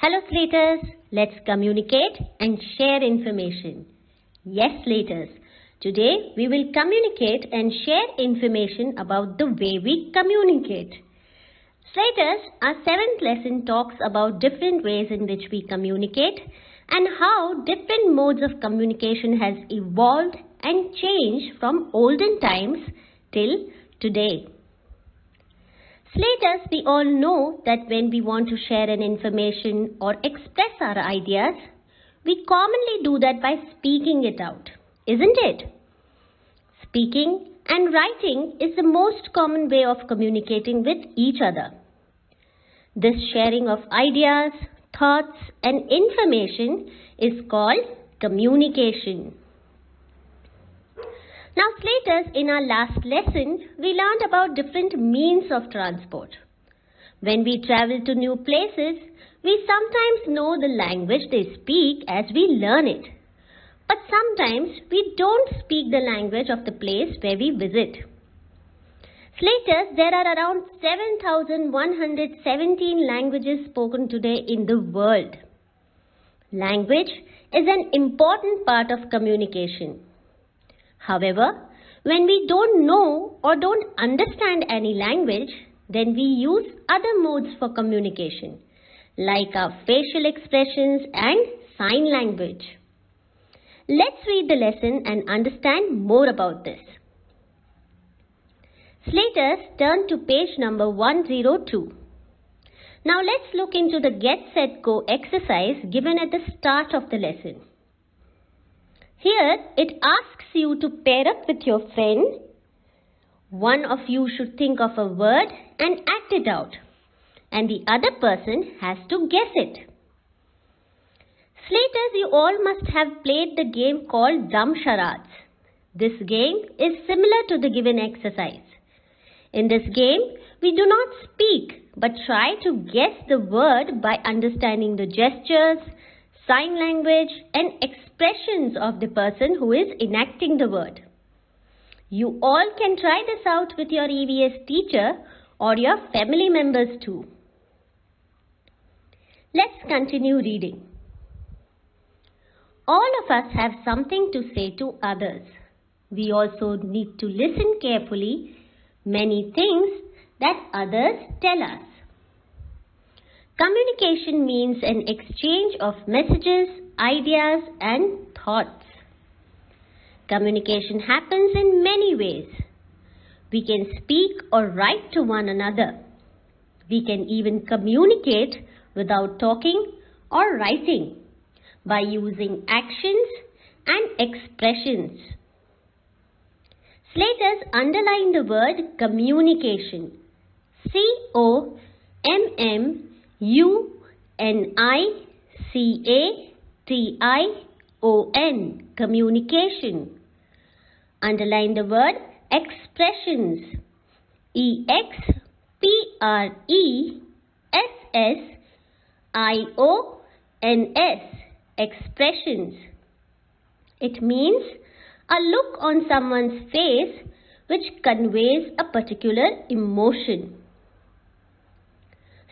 Hello Slaters, let's communicate and share information. Yes Slaters, today we will communicate and share information about the way we communicate. Slaters, our 7th lesson talks about different ways in which we communicate and how different modes of communication has evolved and changed from olden times till today. Slaters, we all know that when we want to share an information or express our ideas, we commonly do that by speaking it out, isn't it? Speaking and writing is the most common way of communicating with each other. This sharing of ideas, thoughts and information is called communication. Now Slaters, in our last lesson, we learned about different means of transport. When we travel to new places, we sometimes know the language they speak as we learn it. But sometimes we don't speak the language of the place where we visit. Slaters, there are around 7,117 languages spoken today in the world. Language is an important part of communication. However, when we don't know or don't understand any language, then we use other modes for communication, like our facial expressions and sign language. Let's read the lesson and understand more about this. Slaters, turn to page number 102. Now let's look into the Get Set Go exercise given at the start of the lesson. Here, it asks you to pair up with your friend. One of you should think of a word and act it out, and the other person has to guess it. Slaters, you all must have played the game called Dumb Charades. This game is similar to the given exercise. In this game, we do not speak, but try to guess the word by understanding the gestures, sign language and expressions of the person who is enacting the word. You all can try this out with your EVS teacher or your family members too. Let's continue reading. All of us have something to say to others. We also need to listen carefully many things that others tell us. Communication means an exchange of messages, ideas and thoughts. Communication happens in many ways. We can speak or write to one another. We can even communicate without talking or writing by using actions and expressions. Slaters, underline the word communication. C-O-M-M-U-N-I-C-A-T-I-O-N, communication. Underline the word expressions. E-X-P-R-E-S-S-I-O-N-S, expressions. It means a look on someone's face which conveys a particular emotion.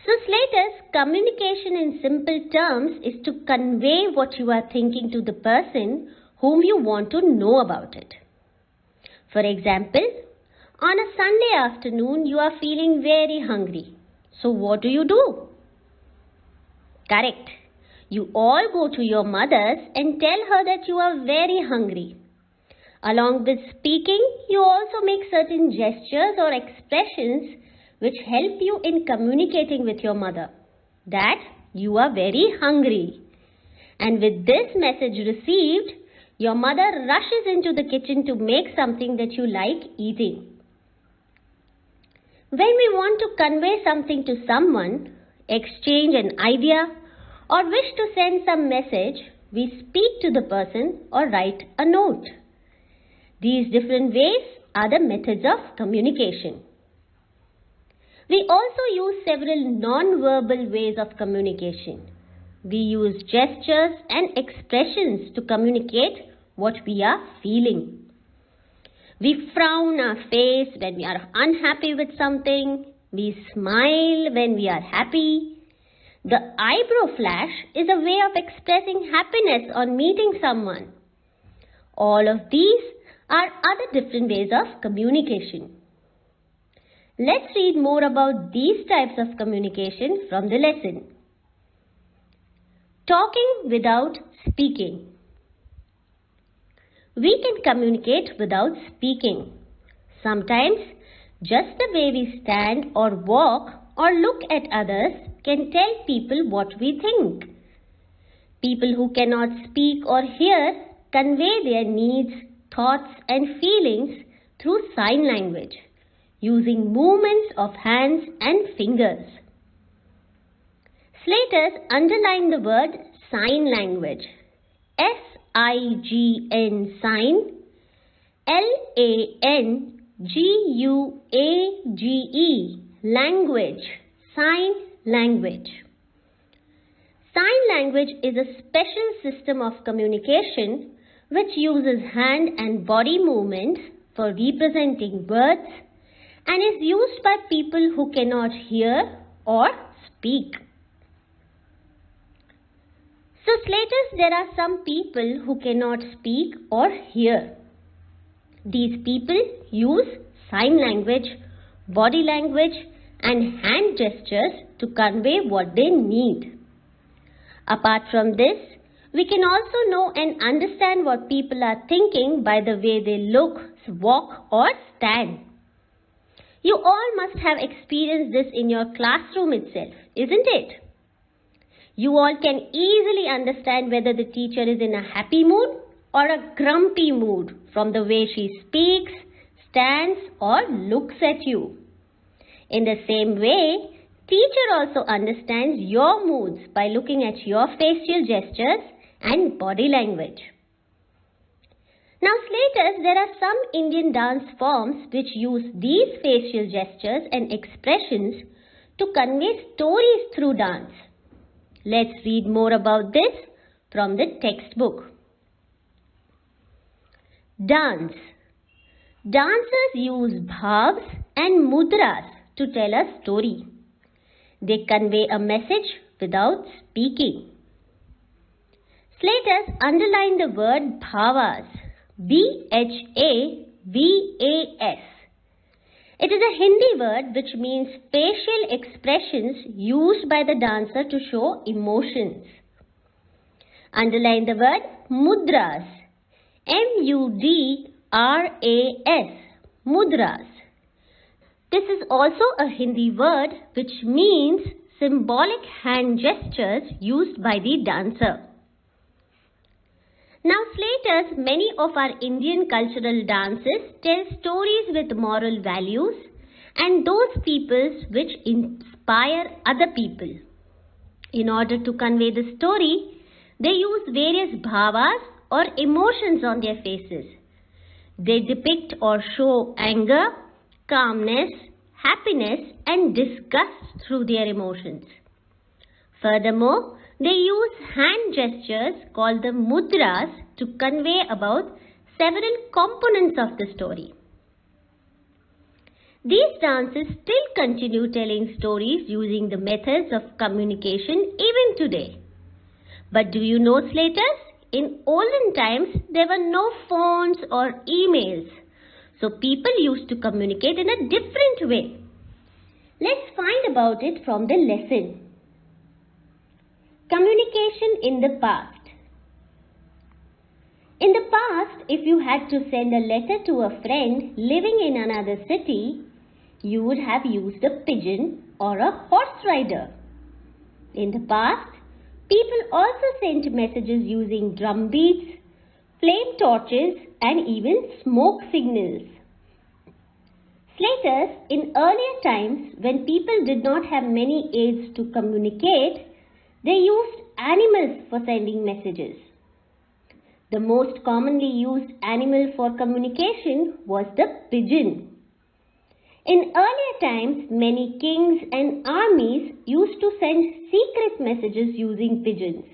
So Slaters, communication in simple terms is to convey what you are thinking to the person whom you want to know about it. For example, on a Sunday afternoon you are feeling very hungry. So what do? Correct. You all go to your mothers and tell her that you are very hungry. Along with speaking, you also make certain gestures or expressions which help you in communicating with your mother that you are very hungry. And with this message received, your mother rushes into the kitchen to make something that you like eating. When we want to convey something to someone, exchange an idea, or wish to send some message, we speak to the person or write a note. These different ways are the methods of communication. We also use several non-verbal ways of communication. We use gestures and expressions to communicate what we are feeling. We frown our face when we are unhappy with something. We smile when we are happy. The eyebrow flash is a way of expressing happiness on meeting someone. All of these are other different ways of communication. Let's read more about these types of communication from the lesson. Talking without speaking. We can communicate without speaking. Sometimes, just the way we stand or walk or look at others can tell people what we think. People who cannot speak or hear convey their needs, thoughts and feelings through sign language, using movements of hands and fingers. Slaters underline the word sign language. S-I-G-N sign, L-A-N-G-U-A-G-E language, sign language. Sign language is a special system of communication which uses hand and body movements for representing words and is used by people who cannot hear or speak. So, Slaters, there are some people who cannot speak or hear. These people use sign language, body language and hand gestures to convey what they need. Apart from this, we can also know and understand what people are thinking by the way they look, walk or stand. You all must have experienced this in your classroom itself, isn't it? You all can easily understand whether the teacher is in a happy mood or a grumpy mood from the way she speaks, stands or looks at you. In the same way, teacher also understands your moods by looking at your facial gestures and body language. Now, Slaters, there are some Indian dance forms which use these facial gestures and expressions to convey stories through dance. Let's read more about this from the textbook. Dance. Dancers use bhavs and mudras to tell a story. They convey a message without speaking. Slaters underline the word bhavas, B-H-A-V-A-S. It is a Hindi word which means facial expressions used by the dancer to show emotions. Underline the word mudras, M-U-D-R-A-S, mudras. This is also a Hindi word which means symbolic hand gestures used by the dancer. Now, Slaters, many of our Indian cultural dances tell stories with moral values and those peoples which inspire other people. In order to convey the story, they use various bhavas or emotions on their faces. They depict or show anger, calmness, happiness and disgust through their emotions. Furthermore, they use hand gestures called the mudras to convey about several components of the story. These dances still continue telling stories using the methods of communication even today. But do you know, Slaters? In olden times, there were no phones or emails. So people used to communicate in a different way. Let's find about it from the lesson. Communication in the past. In the past, if you had to send a letter to a friend living in another city, you would have used a pigeon or a horse rider. In the past, people also sent messages using drum beats, flame torches and even smoke signals. Slaters, in earlier times when people did not have many aids to communicate, they used animals for sending messages. The most commonly used animal for communication was the pigeon. In earlier times, many kings and armies used to send secret messages using pigeons.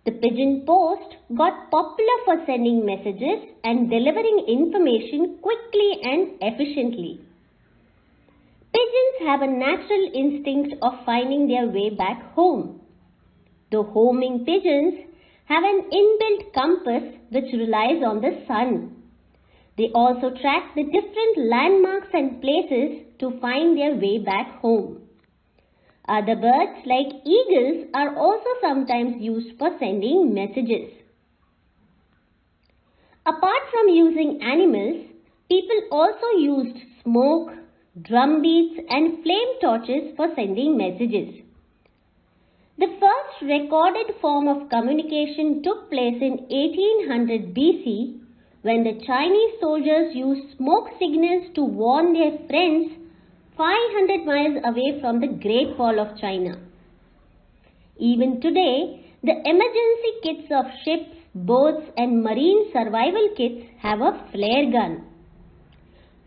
The pigeon post got popular for sending messages and delivering information quickly and efficiently. Pigeons have a natural instinct of finding their way back home. The homing pigeons have an inbuilt compass which relies on the sun. They also track the different landmarks and places to find their way back home. Other birds like eagles are also sometimes used for sending messages. Apart from using animals, people also used smoke, drumbeats and flame torches for sending messages. The first recorded form of communication took place in 1800 BC when the Chinese soldiers used smoke signals to warn their friends 500 miles away from the Great Wall of China. Even today, the emergency kits of ships, boats and marine survival kits have a flare gun.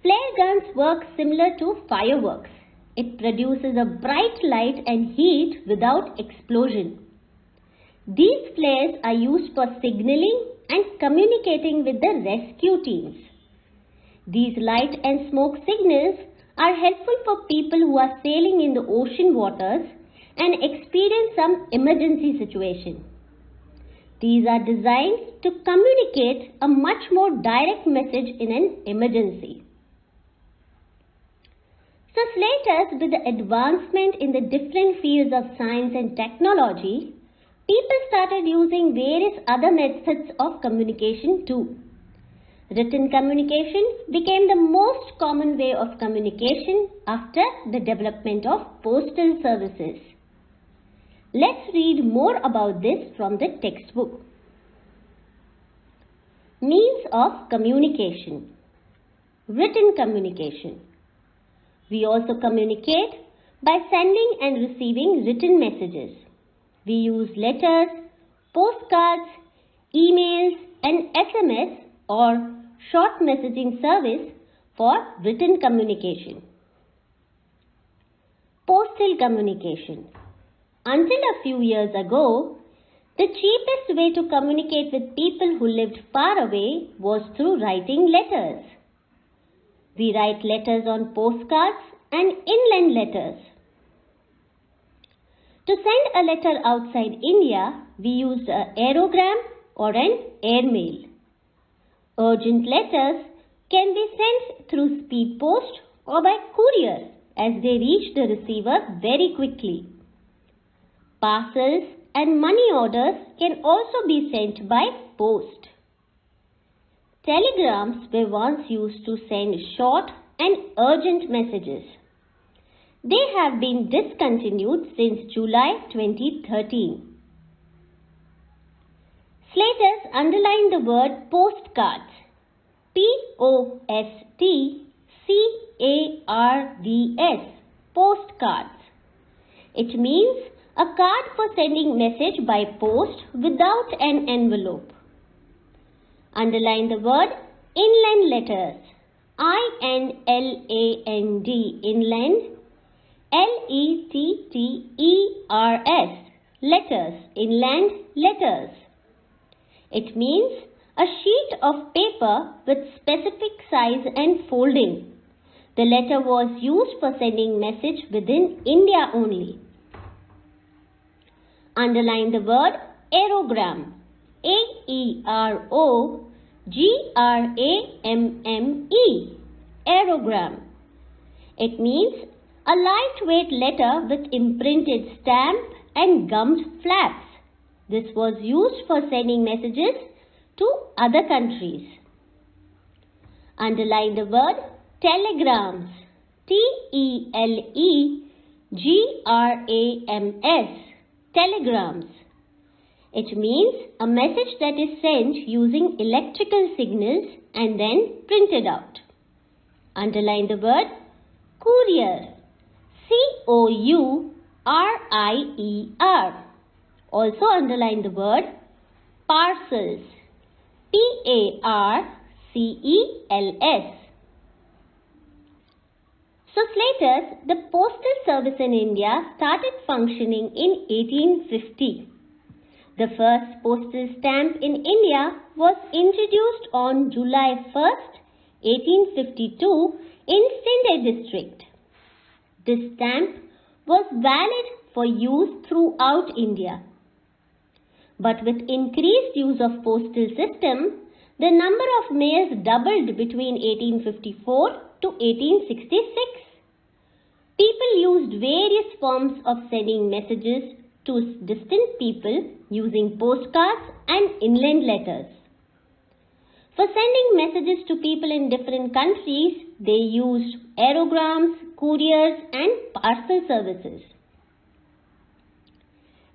Flare guns work similar to fireworks. It produces a bright light and heat without explosion. These flares are used for signaling and communicating with the rescue teams. These light and smoke signals are helpful for people who are sailing in the ocean waters and experience some emergency situation. These are designed to communicate a much more direct message in an emergency. So later, with the advancement in the different fields of science and technology, people started using various other methods of communication too. Written communication became the most common way of communication after the development of postal services. Let's read more about this from the textbook. Means of communication. Written communication. We also communicate by sending and receiving written messages. We use letters, postcards, emails and SMS or short messaging service for written communication. Postal communication. Until a few years ago, the cheapest way to communicate with people who lived far away was through writing letters. We write letters on postcards and inland letters. To send a letter outside India, we used an aerogram or an airmail. Urgent letters can be sent through speed post or by courier as they reach the receiver very quickly. Parcels and money orders can also be sent by post. Telegrams were once used to send short and urgent messages. They have been discontinued since July 2013. Slaters underline the word postcards. Postcards. Postcards. It means a card for sending message by post without an envelope. Underline the word inland letters. INLAND, inland. LETTERS, letters, inland letters. It means a sheet of paper with specific size and folding. The letter was used for sending message within India only. Underline the word aerogram. AEROGRAMME. Aerogram. It means a lightweight letter with imprinted stamp and gummed flaps. This was used for sending messages to other countries. Underline the word telegrams. TELEGRAMS. Telegrams. It means a message that is sent using electrical signals and then printed out. Underline the word courier. COURIER. Also underline the word parcels. PARCELS. So Slaters, the postal service in India started functioning in 1850. The first postal stamp in India was introduced on July 1st, 1852 in Sindh district. This stamp was valid for use throughout India. But with increased use of postal system, the number of mails doubled between 1854 to 1866. People used various forms of sending messages to distant people using postcards and inland letters. For sending messages to people in different countries, they used aerograms, couriers and parcel services.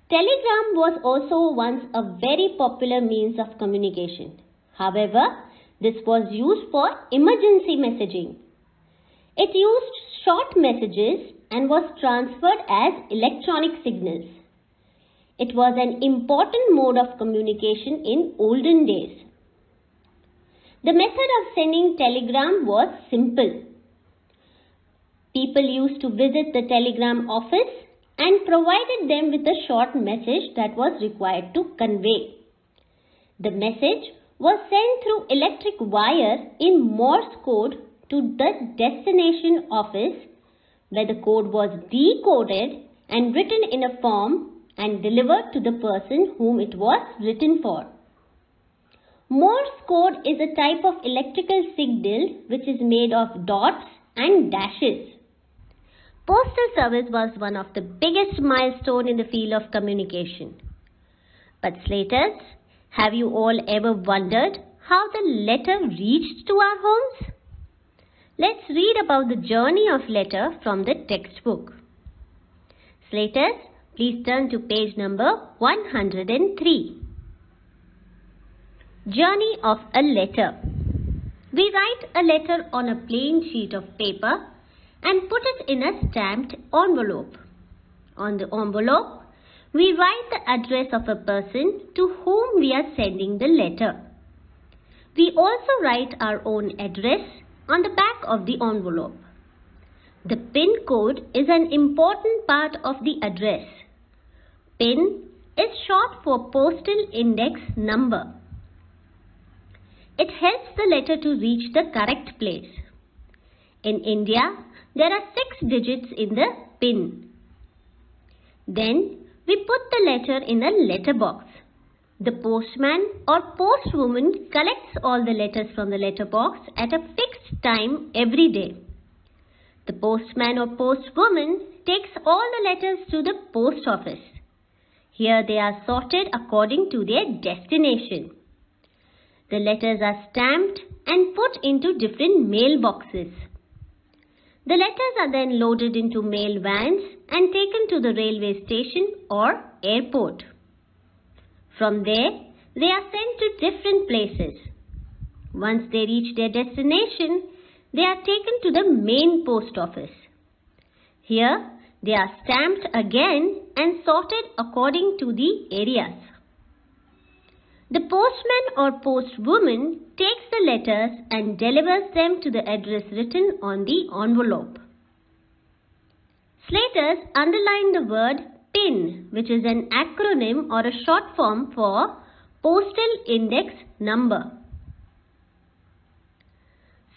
Telegram was also once a very popular means of communication. However, this was used for emergency messaging. It used short messages and was transferred as electronic signals. It was an important mode of communication in olden days. The method of sending telegram was simple. People used to visit the telegram office and provided them with a short message that was required to convey. The message was sent through electric wire in Morse code to the destination office, where the code was decoded and written in a form and delivered to the person whom it was written for. Morse code is a type of electrical signal which is made of dots and dashes. Postal service was one of the biggest milestones in the field of communication. But slaters, have you all ever wondered how the letter reached to our homes? Let's read about the journey of letter from the textbook. Slaters, please turn to page number 103. Journey of a letter. We write a letter on a plain sheet of paper and put it in a stamped envelope. On the envelope, we write the address of a person to whom we are sending the letter. We also write our own address on the back of the envelope. The PIN code is an important part of the address. PIN is short for Postal Index Number. It helps the letter to reach the correct place. In India, there are 6 digits in the PIN. Then, we put the letter in a letter box. The postman or postwoman collects all the letters from the letter box at a fixed time every day. The postman or postwoman takes all the letters to the post office. Here they are sorted according to their destination. The letters are stamped and put into different mailboxes. The letters are then loaded into mail vans and taken to the railway station or airport. From there, they are sent to different places. Once they reach their destination, they are taken to the main post office. Here, they are stamped again and sorted according to the areas. The postman or postwoman takes the letters and delivers them to the address written on the envelope. Slaters, underline the word PIN, which is an acronym or a short form for Postal Index Number.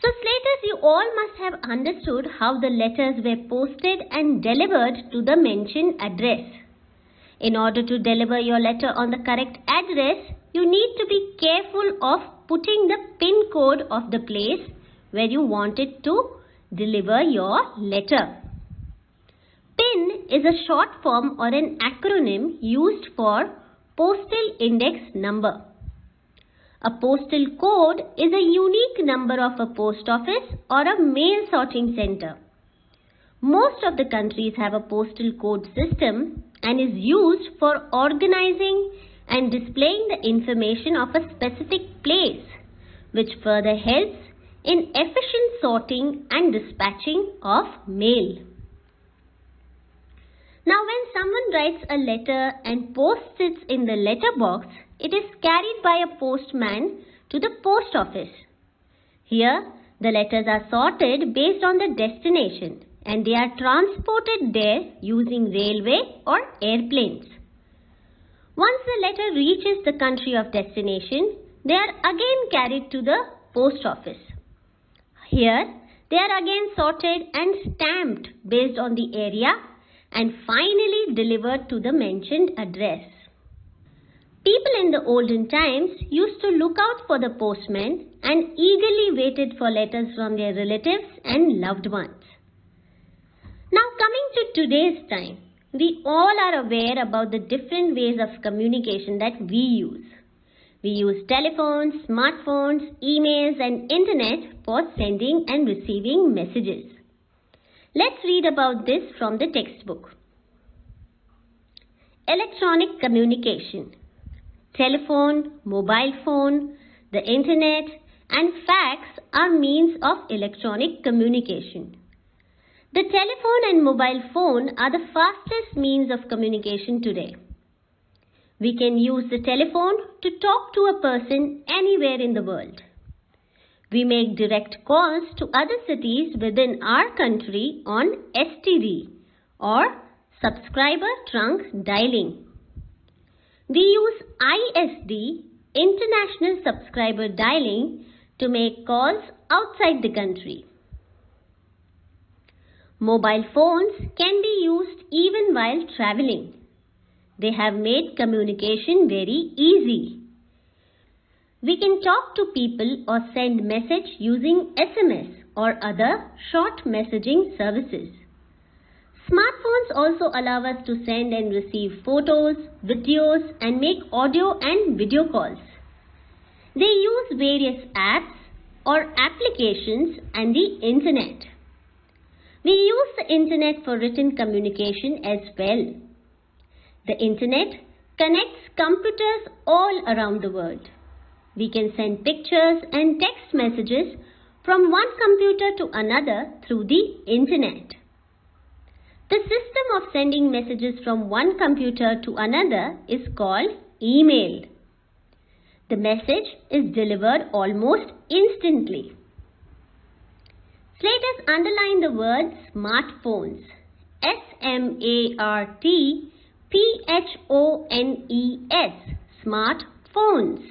So slaters, you all must have understood how the letters were posted and delivered to the mentioned address. In order to deliver your letter on the correct address, you need to be careful of putting the PIN code of the place where you wanted to deliver your letter. PIN is a short form or an acronym used for Postal Index Number. A postal code is a unique number of a post office or a mail sorting center. Most of the countries have a postal code system and is used for organizing and displaying the information of a specific place, which further helps in efficient sorting and dispatching of mail. Now, when someone writes a letter and posts it in the letter box, it is carried by a postman to the post office. Here, the letters are sorted based on the destination and they are transported there using railway or airplanes. Once the letter reaches the country of destination, they are again carried to the post office. Here, They are again sorted and stamped based on the area and finally delivered to the mentioned address. People in the olden times used to look out for the postman and eagerly waited for letters from their relatives and loved ones. Now coming to today's time, we all are aware about the different ways of communication that we use. We use telephones, smartphones, emails and internet for sending and receiving messages. Let's read about this from the textbook. Electronic communication. Telephone, mobile phone, the internet and fax are means of electronic communication. The telephone and mobile phone are the fastest means of communication today. We can use the telephone to talk to a person anywhere in the world. We make direct calls to other cities within our country on STD or subscriber trunk dialing. We use ISD, International Subscriber Dialing, to make calls outside the country. Mobile phones can be used even while traveling. They have made communication very easy. We can talk to people or send message using SMS or other short messaging services. Smartphones also allow us to send and receive photos, videos and make audio and video calls. They use various apps or applications and the internet. We use the internet for written communication as well. The internet connects computers all around the world. We can send pictures and text messages from one computer to another through the internet. The system of sending messages from one computer to another is called email. The message is delivered almost instantly. Let us underline the word smartphones. SMARTPHONES. Smartphones.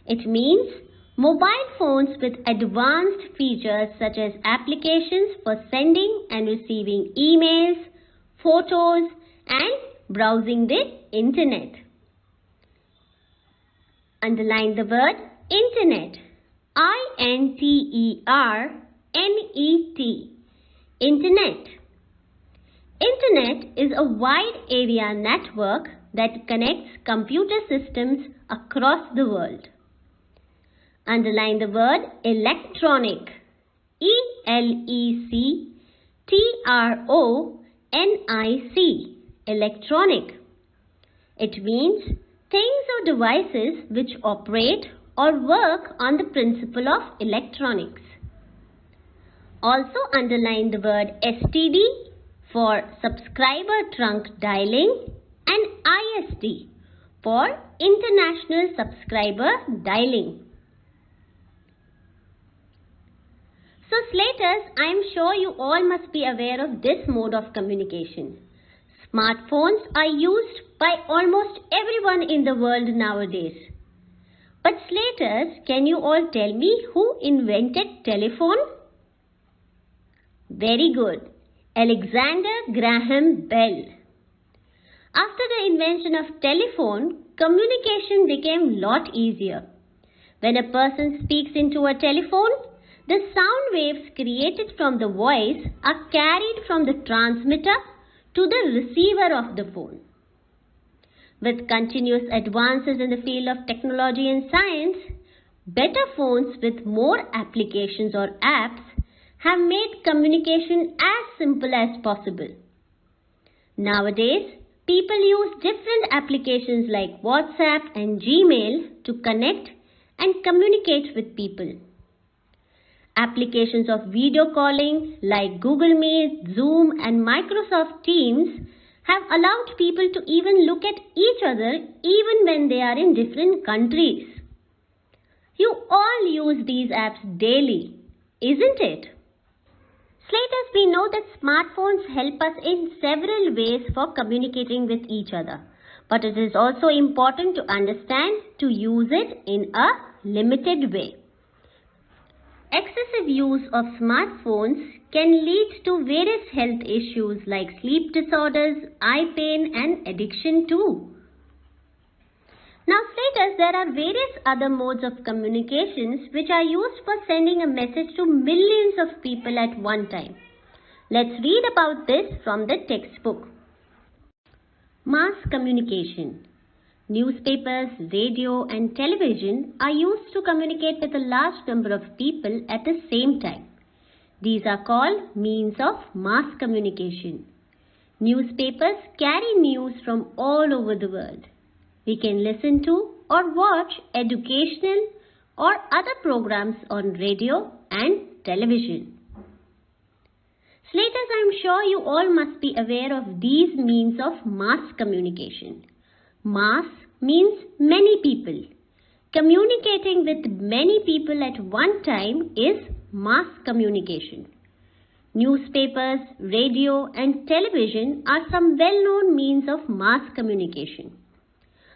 It means mobile phones with advanced features such as applications for sending and receiving emails, photos and browsing the internet. Underline the word internet. INTERNET. Internet. Internet is a wide area network that connects computer systems across the world. Underline the word electronic. ELECTRONIC. Electronic. It means things or devices which operate or work on the principle of electronics. Also underline the word STD for subscriber trunk dialing and ISD for international subscriber dialing. So Slaters, I am sure you all must be aware of this mode of communication. Smartphones are used by almost everyone in the world nowadays. But Slaters, can you all tell me who invented telephone? Very good. Alexander Graham Bell. After the invention of telephone, communication became lot easier. When a person speaks into a telephone, the sound waves created from the voice are carried from the transmitter to the receiver of the phone. With continuous advances in the field of technology and science, better phones with more applications or apps have made communication as simple as possible. Nowadays, people use different applications like WhatsApp and Gmail to connect and communicate with people. Applications of video calling like Google Meet, Zoom and Microsoft Teams have allowed people to even look at each other even when they are in different countries. You all use these apps daily, isn't it? Slaters, we know that smartphones help us in several ways for communicating with each other. But it is also important to understand to use it in a limited way. excessive use of smartphones can lead to various health issues like sleep disorders, eye pain and addiction too. Now Slaters, there are various other modes of communications which are used for sending a message to millions of people at one time. Let's read about this from the textbook. Mass communication. Newspapers, radio and television are used to communicate with a large number of people at the same time. These are called means of mass communication. Newspapers carry news from all over the world. We can listen to or watch educational or other programs on radio and television. Slaters, I am sure you all must be aware of these means of mass communication. Mass means many people. Communicating with many people at one time is mass communication. Newspapers, radio and television are some well-known means of mass communication.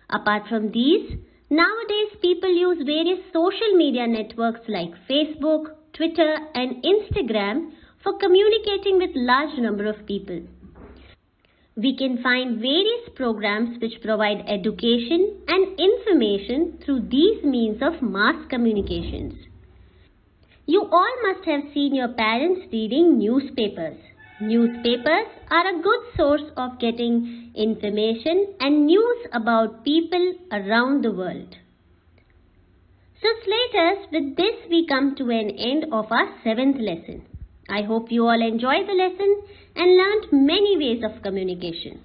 Apart from these, nowadays people use various social media networks like Facebook, Twitter and Instagram for communicating with large number of people. We can find various programs which provide education and information through these means of mass communications. You all must have seen your parents reading newspapers. Newspapers are a good source of getting information and news about people around the world. So Slaters, with this we come to an end of our 7th lesson. I hope you all enjoyed the lesson and learnt many ways of communication.